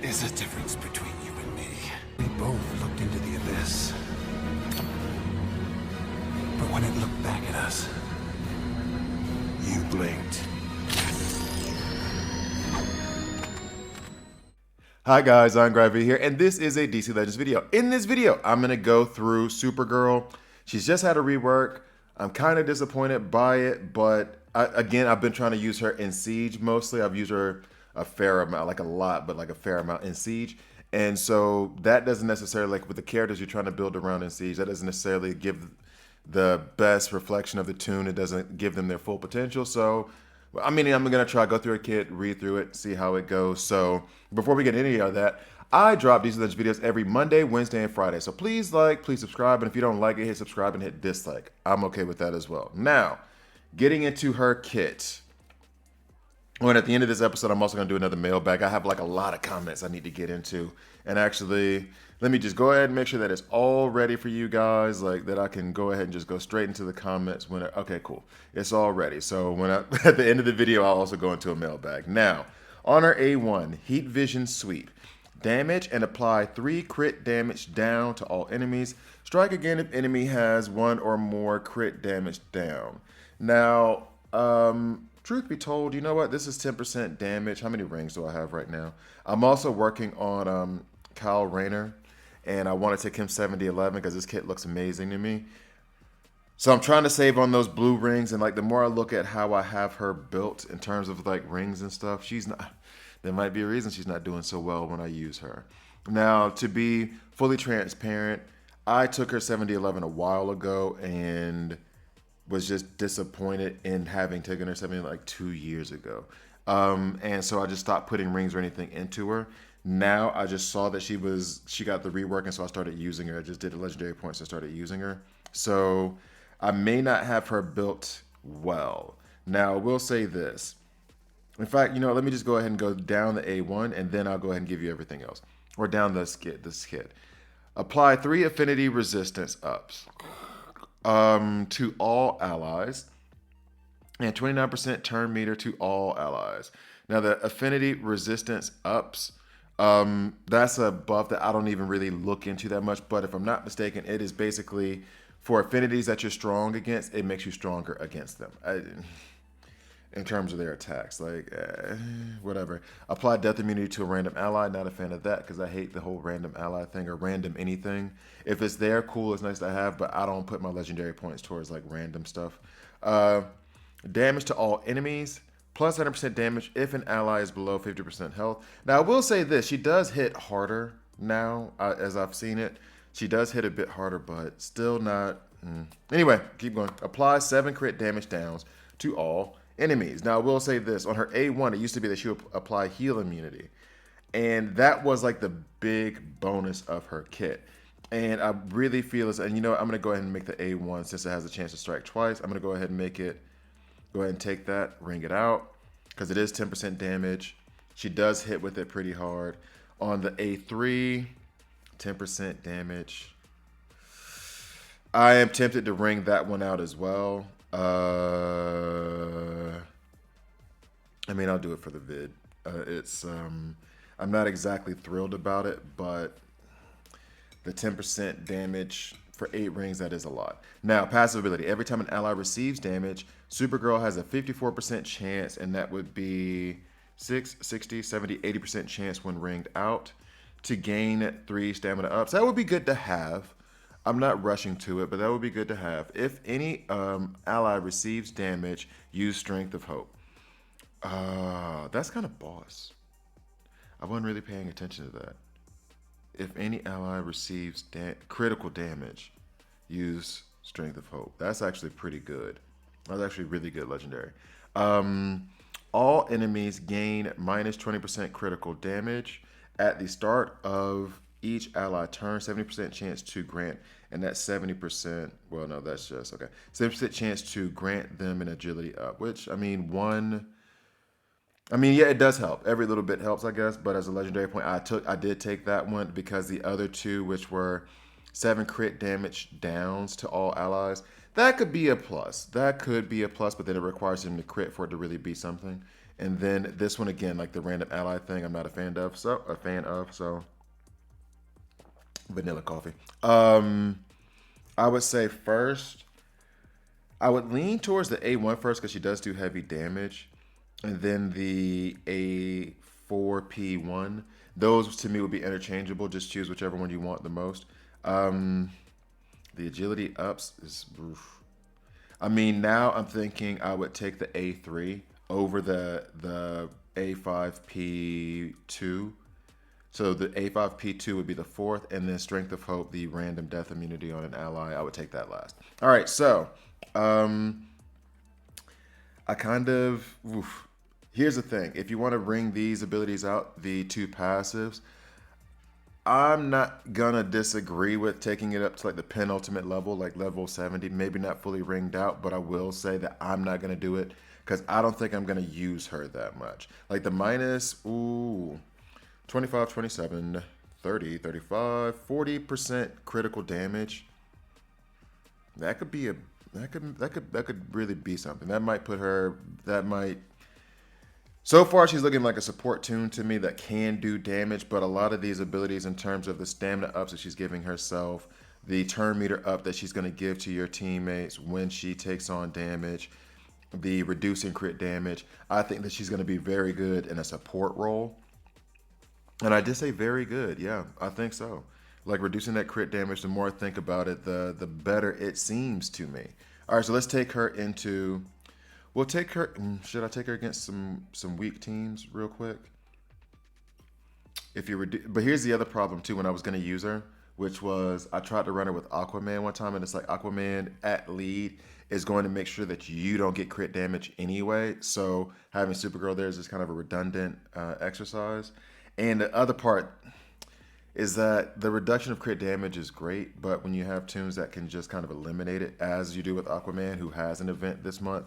is a difference between you and me. We both looked into the abyss. But when it looked back at us, you blinked. Hi guys, I'm Gravity here, and this is a DC Legends video. In this video, I'm going to go through Supergirl. She's just had a rework. I'm kind of disappointed by it, but again, I've been trying to use her in Siege mostly. I've used her a fair amount, like a lot, but like a fair amount in Siege. And so that doesn't necessarily, like with the characters you're trying to build around in Siege, that doesn't necessarily give the best reflection of the tune. It doesn't give them their full potential. So I'm going to try, go through a kit, read through it, see how it goes. So before we get into any of that, I drop these videos every Monday, Wednesday, and Friday. So please like, please subscribe. And if you don't like it, hit subscribe and hit dislike. I'm okay with that as well. Now, getting into her kit. Well, at the end of this episode, I'm also going to do another mailbag. I have like a lot of comments I need to get into. And actually, let me just go ahead and make sure that it's all ready for you guys, like that I can go ahead and just go straight into the comments. Okay, cool. It's all ready. So at the end of the video, I'll also go into a mailbag. Now, on our A1, Heat Vision Sweep. Damage and apply 3 crit damage down to all enemies. Strike again if enemy has 1 or more crit damage down. Now, truth be told, you know what? This is 10% damage. How many rings do I have right now? I'm also working on Kyle Rayner, and I want to take him 70-11 because this kit looks amazing to me. So I'm trying to save on those blue rings, and like the more I look at how I have her built in terms of like rings and stuff, she's not. There might be a reason she's not doing so well when I use her. Now, to be fully transparent, I took her 70-11 a while ago and was just disappointed in having taken her 70 like 2 years ago. And so I just stopped putting rings or anything into her. Now I just saw that she got the rework, and so I started using her. I just did the legendary points and started using her. So I may not have her built well. Now I will say this. In fact, you know, let me just go ahead and go down the A1, and then I'll go ahead and give you everything else. Or down this kit. Apply 3 affinity resistance ups to all allies, and 29% turn meter to all allies. Now, the affinity resistance ups, that's a buff that I don't even really look into that much, but if I'm not mistaken, it is basically for affinities that you're strong against, it makes you stronger against them. In terms of their attacks, whatever. Apply death immunity to a random ally. Not a fan of that because I hate the whole random ally thing or random anything. If it's there, cool, it's nice to have, but I don't put my legendary points towards like random stuff. Damage to all enemies, plus 100% damage if an ally is below 50% health. Now, I will say this, she does hit harder now, as I've seen it. She does hit a bit harder, but still not. Anyway, keep going. Apply 7 crit damage downs to all enemies. Now, I will say this. On her A1, it used to be that she would apply heal immunity. And that was like the big bonus of her kit. And I really feel and you know what, I'm going to go ahead and make the A1 since it has a chance to strike twice. I'm going to go ahead and make it, go ahead and take that, ring it out, because it is 10% damage. She does hit with it pretty hard. On the A3, 10% damage. I am tempted to ring that one out as well. I mean, I'll do it for the vid. I'm not exactly thrilled about it, but the 10% damage for 8 rings, that is a lot. Now, passive ability. Every time an ally receives damage, Supergirl has a 54% chance, and that would be 6, 60, 70, 80% chance when ringed out to gain 3 stamina ups. That would be good to have. I'm not rushing to it, but that would be good to have. If any ally receives damage, use Strength of Hope. That's kind of boss. I wasn't really paying attention to that. If any ally receives critical damage, use Strength of Hope. That's actually pretty good. That's actually really good legendary. All enemies gain minus 20% critical damage at the start of each ally turn, 70% chance to grant, and that's 70%, well, no, that's just, okay, 70% chance to grant them an agility up, which, I mean, yeah, it does help. Every little bit helps, I guess, but as a legendary point, I did take that one because the other 2, which were 7 crit damage downs to all allies, that could be a plus. That could be a plus, but then it requires them to crit for it to really be something. And then this one again, like the random ally thing, I'm not a fan of. So vanilla coffee. I would say first, I would lean towards the A1 first because she does do heavy damage, and then the A4P1. Those to me would be interchangeable. Just choose whichever one you want the most. The agility ups is. Oof. I mean, now I'm thinking I would take the A3 over the A5P2. So the A5P2 would be the fourth, and then Strength of Hope, the random death immunity on an ally. I would take that last. All right, so I kind of. Oof. Here's the thing: if you want to bring these abilities out, the two passives, I'm not gonna disagree with taking it up to like the penultimate level, like level 70. Maybe not fully ringed out, but I will say that I'm not gonna do it because I don't think I'm gonna use her that much. Like the minus, 25, 27, 30, 35, 40% critical damage. That could be that could really be something. That might put her. That might. So far, she's looking like a support toon to me that can do damage, but a lot of these abilities in terms of the stamina ups that she's giving herself, the turn meter up that she's going to give to your teammates when she takes on damage, the reducing crit damage, I think that she's going to be very good in a support role. And I did say very good. Yeah, I think so. Like reducing that crit damage, the more I think about it, the better it seems to me. All right, so let's take her into. We'll take her. Should I take her against some weak teams real quick? If you but here's the other problem too. When I was gonna use her, which was I tried to run her with Aquaman one time, and it's like Aquaman at lead is going to make sure that you don't get crit damage anyway. So having Supergirl there is just kind of a redundant exercise. And the other part is that the reduction of crit damage is great, but when you have tunes that can just kind of eliminate it, as you do with Aquaman, who has an event this month,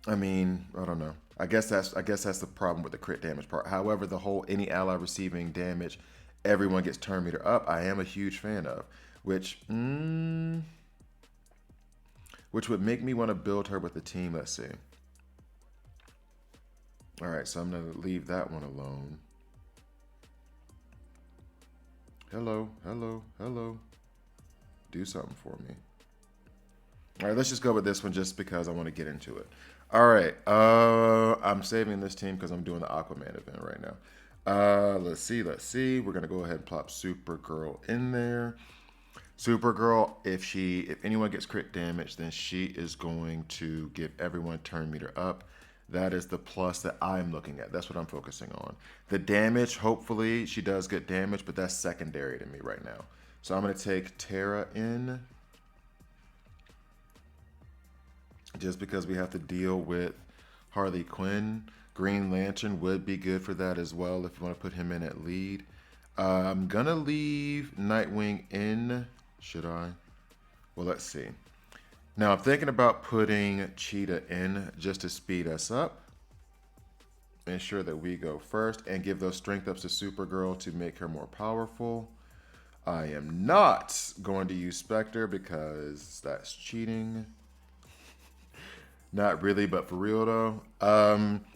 I mean, I don't know. I guess that's the problem with the crit damage part. However, the whole any ally receiving damage, everyone gets turn meter up. I am a huge fan of, which would make me want to build her with a team. Let's see. All right, so I'm gonna leave that one alone. Hello, hello, hello. Do something for me. All right, let's just go with this one just because I want to get into it. All right, I'm saving this team because I'm doing the Aquaman event right now. Let's see. We're gonna go ahead and plop Supergirl in there. Supergirl, if anyone gets crit damage, then she is going to give everyone turn meter up. That is the plus that I'm looking at. That's what I'm focusing on. The damage, hopefully she does get damage, but that's secondary to me right now. So I'm gonna take Tara in. Just because we have to deal with Harley Quinn. Green Lantern would be good for that as well if you want to put him in at lead. I'm going to leave Nightwing in. Should I? Well, let's see. Now, I'm thinking about putting Cheetah in just to speed us up. Ensure that we go first and give those strength ups to Supergirl to make her more powerful. I am not going to use Spectre because that's cheating. Not really, but for real though.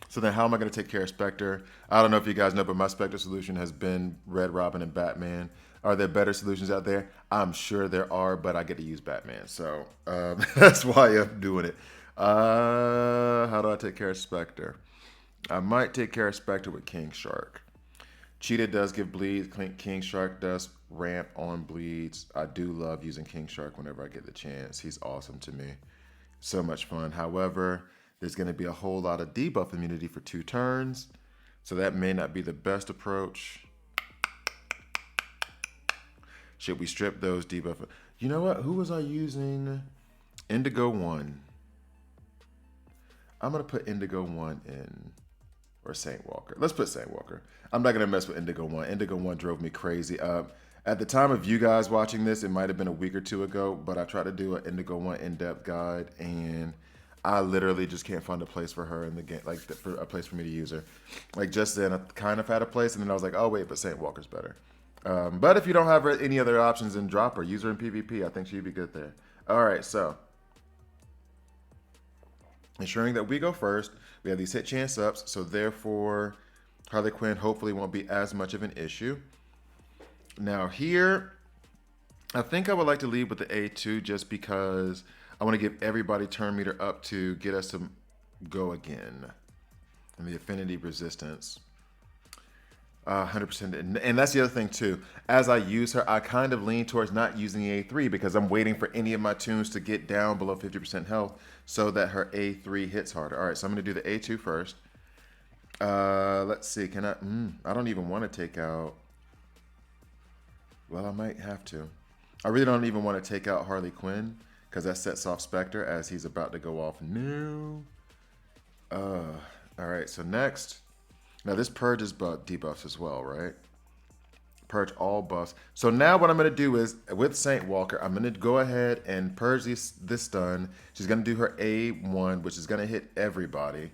So then how am I going to take care of Spectre? I don't know if you guys know, but my Spectre solution has been Red Robin and Batman. Are there better solutions out there? I'm sure there are, but I get to use Batman. So that's why I'm doing it. How do I take care of Spectre? I might take care of Spectre with King Shark. Cheetah does give bleeds. King Shark does ramp on bleeds. I do love using King Shark whenever I get the chance. He's awesome to me. So much fun. However, there's going to be a whole lot of debuff immunity for 2 turns. So that may not be the best approach. Should we strip those debuff? You know what? Who was I using? Indigo 1. I'm going to put Indigo 1 in. Or Saint Walker. Let's put Saint Walker. I'm not going to mess with Indigo 1. Indigo 1 drove me crazy. At the time of you guys watching this, it might have been a week or 2 ago, but I tried to do an Indigo 1 in-depth guide, and I literally just can't find a place for her in the game, like for a place for me to use her. Like just then, I kind of had a place, and then I was like, oh wait, but Saint Walker's better. But if you don't have any other options, then drop her. Use her in PvP. I think she'd be good there. All right, so ensuring that we go first. We have these hit chance ups, so therefore Harley Quinn hopefully won't be as much of an issue. Now here, I think I would like to lead with the A2 just because I want to give everybody turn meter up to get us to go again. And the affinity resistance. 100%. And that's the other thing too. As I use her, I kind of lean towards not using the A3 because I'm waiting for any of my tunes to get down below 50% health so that her A3 hits harder. All right, so I'm going to do the A2 first. Let's see. Can I? I don't even want to take out. Well, I might have to. I really don't even want to take out Harley Quinn because that sets off Spectre as he's about to go off. No. All right, so next. Now this purges debuffs as well, right? Purge all buffs. So now what I'm going to do is, with Saint Walker, I'm going to go ahead and purge this stun. She's going to do her A1, which is going to hit everybody.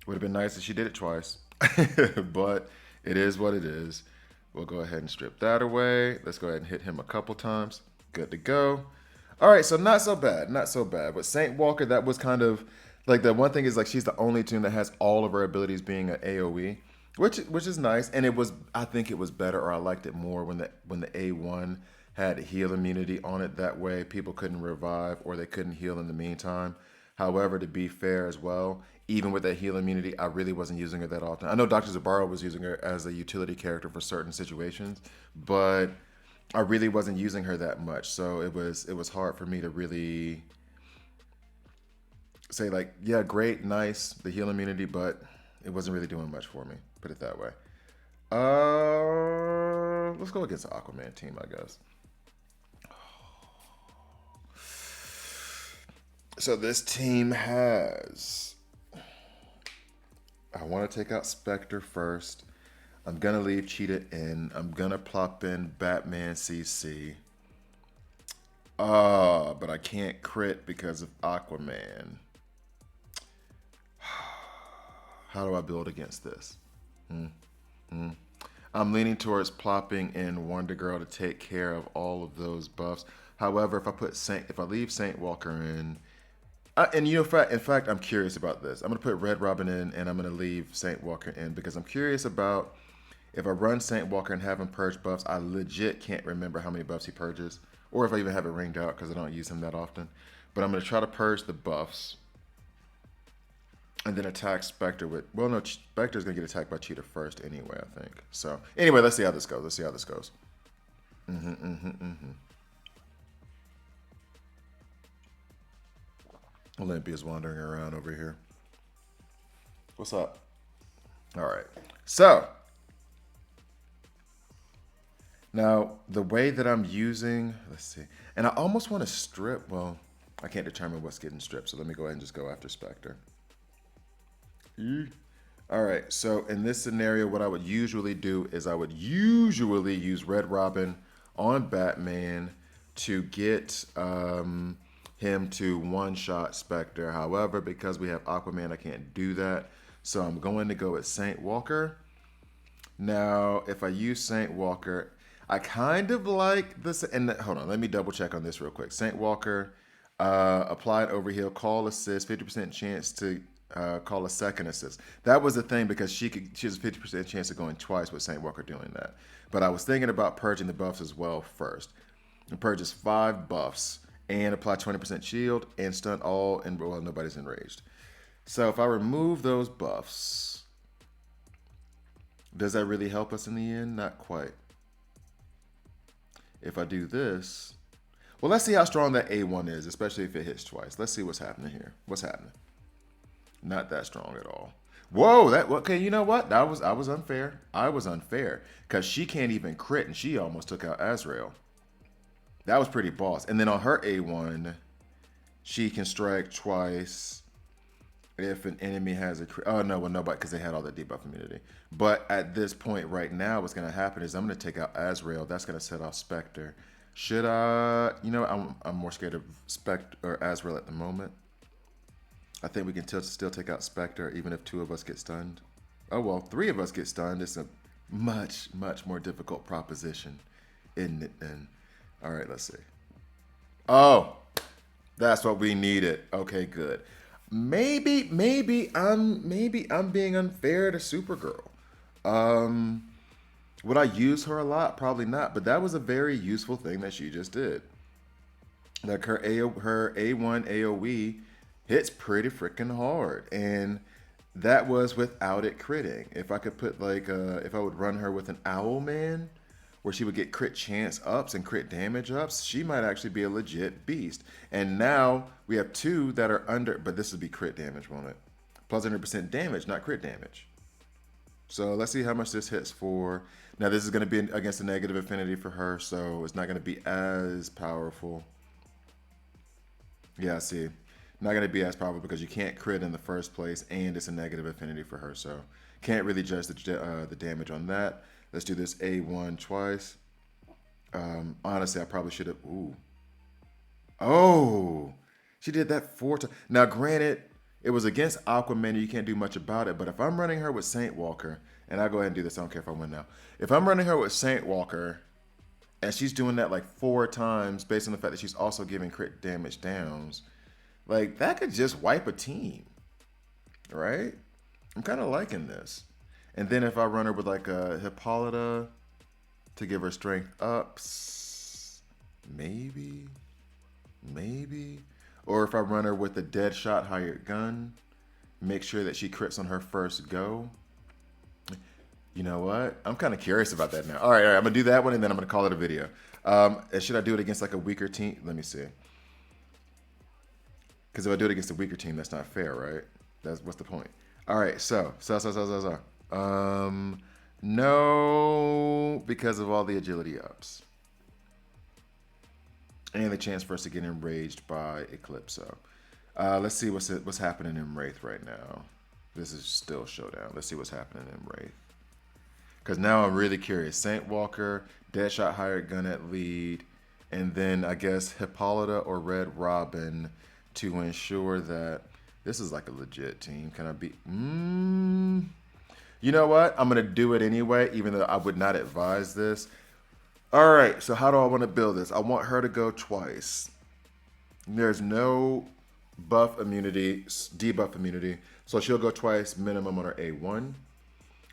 Would have been nice if she did it twice. But it is what it is. We'll go ahead and strip that away. Let's go ahead and hit him a couple times. Good to go. All right, so not so bad. Not so bad. But Saint Walker, that was kind of... Like, the one thing is, like, she's the only tune that has all of her abilities being an AoE, which is nice. And it was, I think it was better, or I liked it more when the A1 had heal immunity on it. That way people couldn't revive or they couldn't heal in the meantime. However, to be fair as well, even with that heal immunity, I really wasn't using her that often. I know Dr. Zabaro was using her as a utility character for certain situations, but I really wasn't using her that much. So it was hard for me to really... say like, yeah, great, nice, the heal immunity, but it wasn't really doing much for me, put it that way. Let's go against the Aquaman team, I guess. So this team has... I want to take out Spectre first. I'm going to leave Cheetah in. I'm going to plop in Batman CC. But I can't crit because of Aquaman. How do I build against this? I'm leaning towards plopping in Wonder Girl to take care of all of those buffs. However, if I leave Saint Walker in, and you know, in fact, I'm curious about this. I'm gonna put Red Robin in, and I'm gonna leave Saint Walker in because I'm curious about if I run Saint Walker and have him purge buffs. I legit can't remember how many buffs he purges, or if I even have it ringed out because I don't use him that often. But I'm gonna try to purge the buffs. And then attack Spectre with... Well, no, Spectre's going to get attacked by Cheetah first anyway, I think. So, anyway, let's see how this goes. Olympia's wandering around over here. What's up? All right. So, now, the way that I'm using... Let's see. And I almost want to strip... Well, I can't determine what's getting stripped, so let me go ahead and just go after Spectre. All right, so in this scenario, what I would usually do is I would usually use Red Robin on Batman to get him to one-shot Spectre. However, because we have Aquaman, I can't do that. So I'm going to go with Saint Walker. Now, if I use Saint Walker, I kind of like this. And hold on, let me double check on this real quick. Saint Walker, applied overheal, call assist, 50% chance to... call a second assist. That was the thing because she has a 50% chance of going twice with Saint Walker doing that. But I was thinking about purging the buffs as well first. It purges 5 buffs and apply 20% shield and stun all, and well, nobody's enraged. So if I remove those buffs, does that really help us in the end? Not quite. If I do this, well, let's see how strong that A1 is, especially if it hits twice. Let's see what's happening here. What's happening? Not that strong at all. Whoa, okay, you know what? I was unfair. I was unfair because she can't even crit, and she almost took out Azrael. That was pretty boss. And then on her A1, she can strike twice if an enemy has a crit. Oh no, well nobody, because they had all that debuff immunity. But at this point right now, what's gonna happen is I'm gonna take out Azrael. That's gonna set off Spectre. Should I? You know, I'm more scared of Spectre or Azrael at the moment. I think we can still take out Spectre even if 2 of us get stunned. Oh, well, 3 of us get stunned. It's a much, much more difficult proposition, isn't it then? All right, let's see. Oh, That's what we needed. Okay, good. Maybe I'm being unfair to Supergirl. Um, would I use her a lot? Probably not. But that was a very useful thing that she just did. Like her A1 AOE hits pretty freaking hard, and that was without it critting. If I could put like if I would run her with an Owl Man, where she would get crit chance ups and crit damage ups, she might actually be a legit beast. And now we have two that are under, but this would be crit damage, won't it? Plus 100% damage, not crit damage. So let's see how much this hits for. Now this is going to be against a negative affinity for her, so it's not going to be as powerful. Yeah, see. Not going to be as powerful because you can't crit in the first place, and it's a negative affinity for her, so can't really judge the damage on that. Let's do this A1 twice. Honestly, I probably should have. Ooh. Oh, she did that 4 times. Now, granted, it was against Aquaman, and you can't do much about it. But if I'm running her with Saint Walker, and I'll go ahead and do this, I don't care if I win now. If I'm running her with Saint Walker, and she's doing that like 4 times, based on the fact that she's also giving crit damage downs, like that could just wipe a team, right? I'm kind of liking this. And then if I run her with like a Hippolyta to give her strength ups, maybe. Or if I run her with a Deadshot hired gun, make sure that she crits on her first go. You know what? I'm kind of curious about that now. All right, I'm gonna do that one and then I'm gonna call it a video. Should I do it against like a weaker team? Let me see. Because if I do it against a weaker team, that's not fair, right? What's the point? All right, so. No, because of all the agility ups. And the chance for us to get enraged by Eclipso. Let's see what's happening in Wraith right now. This is still Showdown. Let's see what's happening in Wraith. Because now I'm really curious. Saint Walker, Deadshot hired gun at lead, and then I guess Hippolyta or Red Robin to ensure that this is like a legit team. Can I be? You know what? I'm going to do it anyway, even though I would not advise this. All right, so how do I want to build this? I want her to go twice. There's no buff immunity, debuff immunity, so she'll go twice minimum on her A1.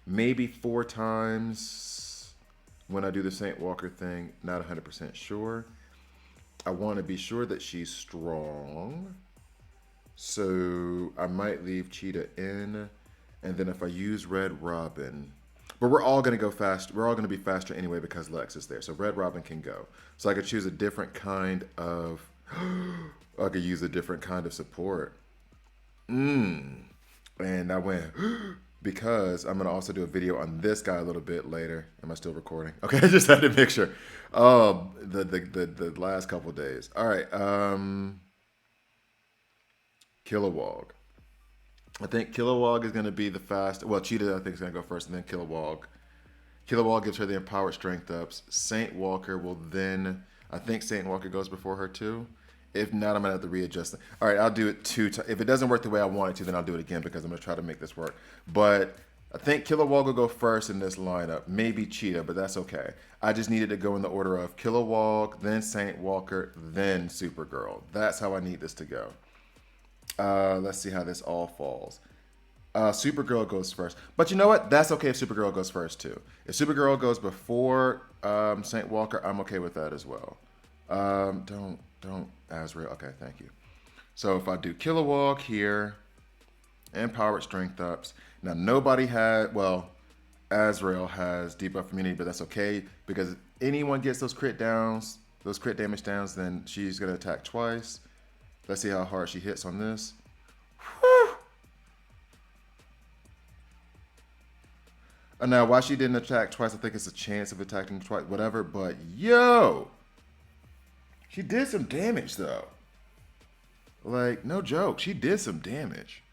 Maybe 4 times when I do the Saint Walker thing. Not 100% sure. I want to be sure that she's strong. So I might leave Cheetah in. And then if I use Red Robin, but we're all going to go fast. We're all going to be faster anyway because Lex is there. So Red Robin can go. So I could choose a different kind of, I could use a different kind of support. And I went, because I'm going to also do a video on this guy a little bit later. Am I still recording? Okay, I just had to make sure. The last couple of days. All right. Kilowog. I think Kilowog is going to be the fast. Well, Cheetah I think is going to go first, and then Kilowog. Kilowog gives her the empowered strength ups. Saint Walker will then. I think Saint Walker goes before her too. If not, I'm gonna have to readjust it. All right, I'll do it 2 times. If it doesn't work the way I want it to, then I'll do it again because I'm gonna try to make this work. But I think Kilowog will go first in this lineup. Maybe Cheetah, but that's okay. I just needed to go in the order of Kilowog, then Saint Walker, then Supergirl. That's how I need this to go. Let's see how this all falls. Supergirl goes first. But you know what? That's okay if Supergirl goes first too. If Supergirl goes before Saint Walker, I'm okay with that as well. Don't Azrael. Okay, thank you. So if I do Kilowog here and powered strength ups. Now nobody had, well, Azrael has debuff immunity, but that's okay because if anyone gets those crit downs, those crit damage downs, then she's gonna attack twice. Let's see how hard she hits on this. Whew. And now, why she didn't attack twice, I think it's a chance of attacking twice, whatever. But yo, she did some damage though. Like, no joke, she did some damage.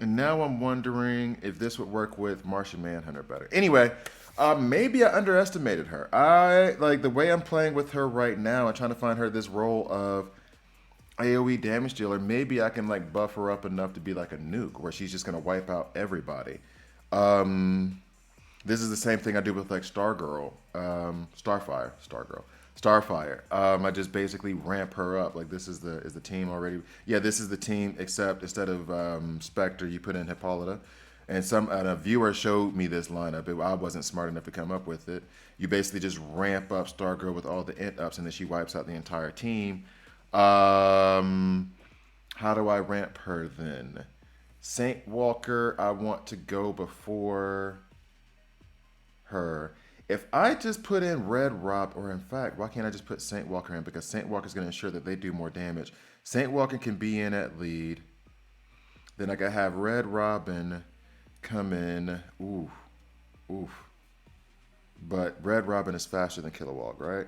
And now I'm wondering if this would work with Martian Manhunter better. Anyway, maybe I underestimated her. I like the way I'm playing with her right now and trying to find her this role of AoE damage dealer. Maybe I can like buff her up enough to be like a nuke where she's just gonna wipe out everybody. This is the same thing I do with like Stargirl, Stargirl. Starfire. I just basically ramp her up. Like this is the team already. Yeah, this is the team. Except instead of Spectre, you put in Hippolyta. And a viewer showed me this lineup. I wasn't smart enough to come up with it. You basically just ramp up Stargirl with all the int ups, and then she wipes out the entire team. How do I ramp her then? Saint Walker, I want to go before her. If I just put in Red Rob, or in fact, why can't I just put Saint Walker in? Because Saint Walker is going to ensure that they do more damage. Saint Walker can be in at lead. Then I can have Red Robin come in. Ooh. Oof. But Red Robin is faster than Kilowog, right?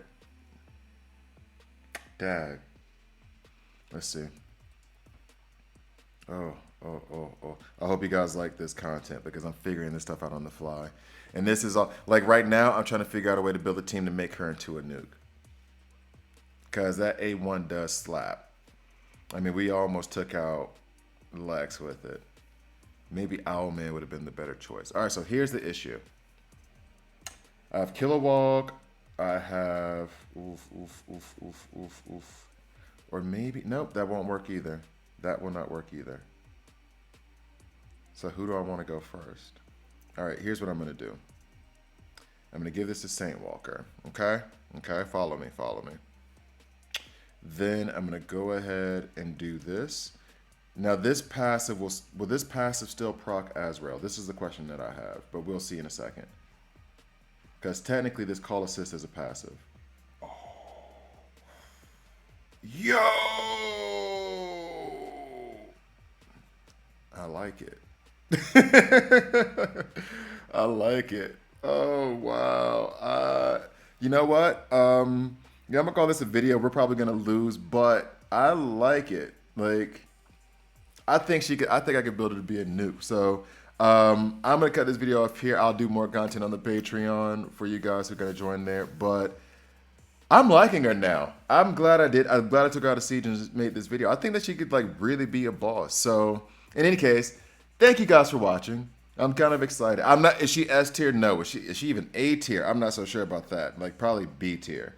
Dag. Let's see. Oh. I hope you guys like this content because I'm figuring this stuff out on the fly. And this is all, like right now, I'm trying to figure out a way to build a team to make her into a nuke. Because that A1 does slap. I mean, we almost took out Lex with it. Maybe Owlman would have been the better choice. All right, so here's the issue. I have Kilowog. I have... Oof. Or maybe... Nope, that won't work either. That will not work either. So who do I want to go first? All right, here's what I'm going to do. I'm going to give this to Saint Walker. Okay? Okay, follow me. Then I'm going to go ahead and do this. Now this passive will this passive still proc Azrael? This is the question that I have, but we'll see in a second. Because technically this call assist is a passive. Oh. Yo! I like it. I like it. Oh, wow. You know what? Yeah, I'm going to call this a video. We're probably going to lose, but I like it. Like... I think I could build it to be a nuke. So I'm gonna cut this video off here. I'll do more content on the Patreon for you guys who are gonna join there. But I'm liking her now. I'm glad I did. I'm glad I took her out of siege and just made this video. I think that she could like really be a boss. So in any case, thank you guys for watching. I'm kind of excited. I'm not. Is she S tier? No. Is she even A tier? I'm not so sure about that. Like probably B tier.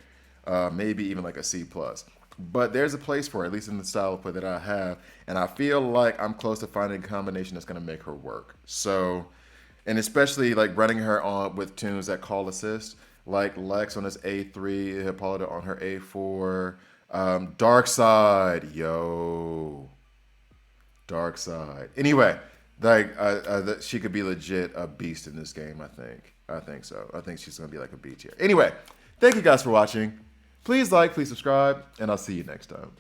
Maybe even like a C plus. But there's a place for her, at least in the style of play that I have. And I feel like I'm close to finding a combination that's going to make her work. So, and especially like running her on with tunes that call assist, like Lex on his A3, Hippolyta on her A4, Dark Side, yo. Dark Side. Anyway, like she could be legit a beast in this game, I think. I think so. I think she's going to be like a B tier. Anyway, thank you guys for watching. Please like, please subscribe, and I'll see you next time.